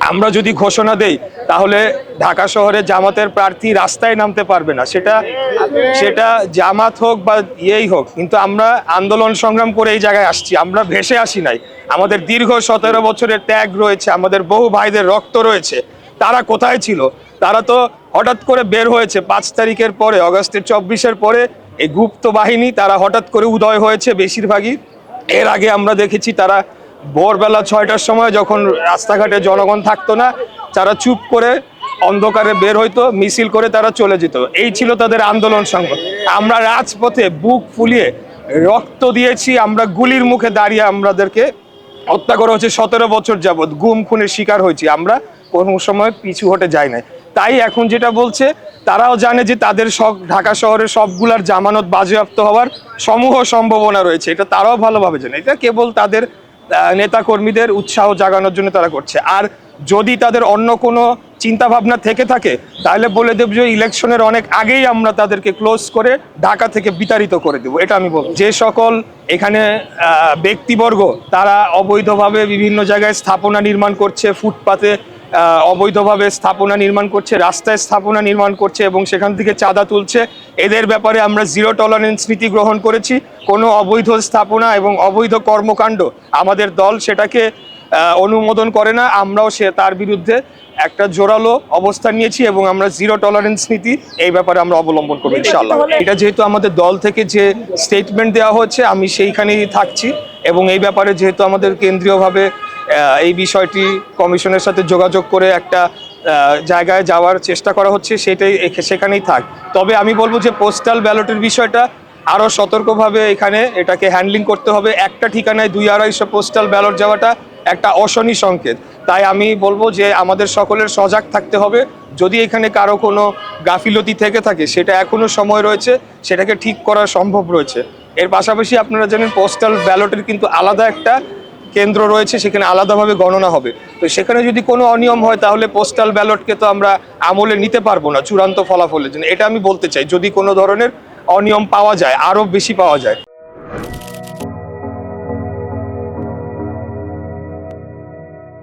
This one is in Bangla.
আমরা যদি ঘোষণা দেই তাহলে ঢাকা শহরে জামাতের প্রার্থী রাস্তায় নামতে পারবে না, সেটা জামাত হোক বা ইয়েই হোক, কিন্তু আমরা আন্দোলন সংগ্রাম করে এই জায়গায় আসছি, আমরা ভেসে আসি নাই। আমাদের দীর্ঘ 17 বছরের ত্যাগ রয়েছে, আমাদের বহু ভাইদের রক্ত রয়েছে। তারা কোথায় ছিল? তারা তো হঠাৎ করে বের হয়েছে 5 তারিখের পরে, অগাস্টের 24-এর পরে এই গুপ্ত বাহিনী তারা হঠাৎ করে উদয় হয়েছে বেশিরভাগই। এর আগে আমরা দেখেছি তারা ভোরবেলা 6টার সময় যখন রাস্তাঘাটে জনগণ থাকতো না, তারা চুপ করে অন্ধকারে বের হইতো, মিছিল করে তারা চলে যেত। এই ছিল তাদের আন্দোলন সংগ্রাম। আমরা রাজপথে বুক ফুলিয়ে রক্ত দিয়েছি, আমরা গুলির মুখে দাঁড়িয়ে আমাদেরকে হত্যা করা হচ্ছে 17 বছর যাবৎ, গুম খুনের শিকার হয়েছি, আমরা কোনো সময় পিছু হটে যাই নাই। তাই এখন যেটা বলছে, তারাও জানে যে তাদের সব ঢাকা শহরের সবগুলার জামানত বাজেয়াপ্ত হওয়ার সমূহ সম্ভাবনা রয়েছে, এটা তারাও ভালোভাবে জানে। এটা কেবল তাদের নেতা কর্মীদের উৎসাহ জাগানোর জন্য তারা করছে। আর যদি তাদের অন্য কোনো চিন্তা ভাবনা থেকে থাকে তাহলে বলে দেব যে ইলেকশনের অনেক আগেই আমরা তাদেরকে ক্লোজ করে ঢাকা থেকে বিতাড়িত করে দেব, এটা আমি বলবো। যে সকল এখানে ব্যক্তিবর্গ তারা অবৈধভাবে বিভিন্ন জায়গায় স্থাপনা নির্মাণ করছে, ফুটপাতে অবৈধভাবে স্থাপনা নির্মাণ করছে, রাস্তায় স্থাপনা নির্মাণ করছে এবং সেখান থেকে চাঁদা তুলছে, এদের ব্যাপারে আমরা জিরো টলারেন্স নীতি গ্রহণ করেছি। কোনো অবৈধ স্থাপনা এবং অবৈধ কর্মকাণ্ড আমাদের দল সেটাকে অনুমোদন করে না। আমরাও তার বিরুদ্ধে একটা জোরালো অবস্থান নিয়েছি এবং আমরা জিরো টলারেন্স নীতি এই ব্যাপারে আমরা অবলম্বন করবো ইনশাআল্লাহ। এটা যেহেতু আমাদের দল থেকে যে স্টেটমেন্ট দেওয়া হচ্ছে আমি সেইখানেই থাকছি, এবং এই ব্যাপারে যেহেতু আমাদের কেন্দ্রীয়ভাবে এই বিষয়টি কমিশনের সাথে যোগাযোগ করে একটা জায়গায় যাওয়ার চেষ্টা করা হচ্ছে, সেখানেই থাক। তবে আমি বলবো যে পোস্টাল ব্যালটের বিষয়টা আরও সতর্কভাবে এখানে এটাকে হ্যান্ডলিং করতে হবে। একটা ঠিকানায় 200-250 পোস্টাল ব্যালট যাওয়াটা একটা অশনি সংকেত। তাই আমি বলবো যে আমাদের সকলের সজাগ থাকতে হবে। যদি এখানে কারো কোনো গাফিলতি থেকে থাকে সেটা এখনও সময় রয়েছে, সেটাকে ঠিক করা সম্ভব রয়েছে। এর পাশাপাশি আপনারা জানেন পোস্টাল ব্যালটের কিন্তু আলাদা একটা কেন্দ্র রয়েছে, সেখানে আলাদাভাবে গণনা হবে। তো সেখানে যদি কোনো অনিয়ম হয় তাহলে পোস্টাল ব্যালটকে তো আমরা আমলে নিতে পারবো না চূড়ান্ত ফলাফলের জন্য, এটা আমি বলতে চাই। যদি কোনো ধরনের অনিয়ম পাওয়া যায়, আরও বেশি পাওয়া যায়।